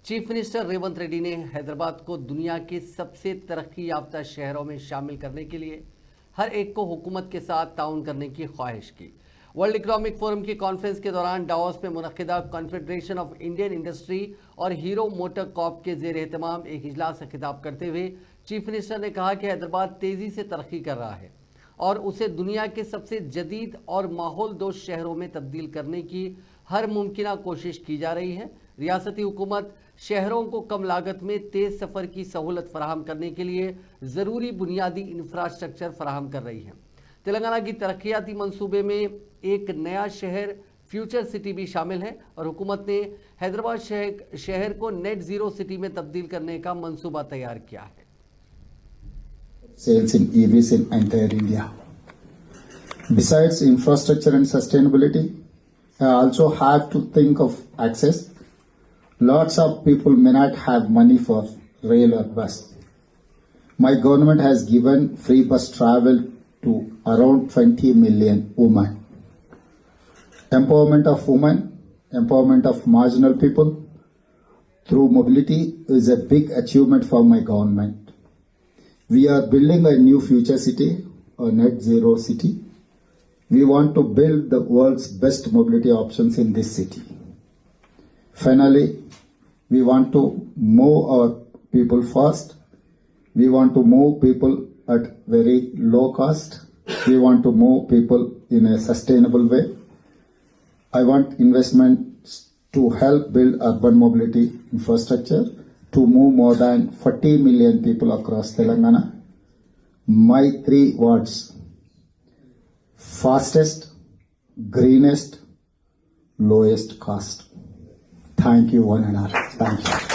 Chief minister Revanth Reddy ने हैदराबाद को दुनिया के सबसे तरक्की याफ्ता शहरों में शामिल करने के लिए हर एक को हुकूमत के साथ ताउन करने की ख्वाहिश की। वर्ल्ड इकोनॉमिक फोरम की कॉन्फ्रेंस के दौरान डावोस में मुनक्किदा कॉन्फेडरेशन ऑफ इंडियन इंडस्ट्री और हीरो मोटर कॉर्प के जेर एहतमाम एक इजलास से खिताब करते हुए चीफ मिनिस्टर ने कहा कि हैदराबाद तेज़ी से तरक्की कर रहा है और उसे दुनिया के सबसे जदीद और माहौल दोस्त शहरों में तब्दील करने की हर मुमकिन कोशिश की जा रही है। रियासती हुकूमत शहरों को कम लागत में तेज़ सफ़र की सहूलत फराहम करने के लिए ज़रूरी बुनियादी इंफ्रास्ट्रक्चर फराहम कर रही है। तेलंगाना की तरक्याती मंसूबे में एक नया शहर फ्यूचर सिटी भी शामिल है और हुकूमत ने हैदराबाद शहर को नेट ज़ीरो सिटी में तब्दील करने का मंसूबा तैयार किया है। Sales in EVs in entire India. Besides infrastructure and sustainability, I also have to think of access. Lots of people may not have money for rail or bus. My government has given free bus travel to around 20 million women. Empowerment of women, empowerment of marginal people through mobility is a big achievement for my government. We are building a new future city, a net zero city. We want to build the world's best mobility options in this city. Finally, we want to move our people fast. We want to move people at very low cost. We want to move people in a sustainable way. I want investments to help build urban mobility infrastructure to move more than 40 million people across Telangana. My 3 words: fastest, greenest, lowest cost. Thank you, one and all. Thank you.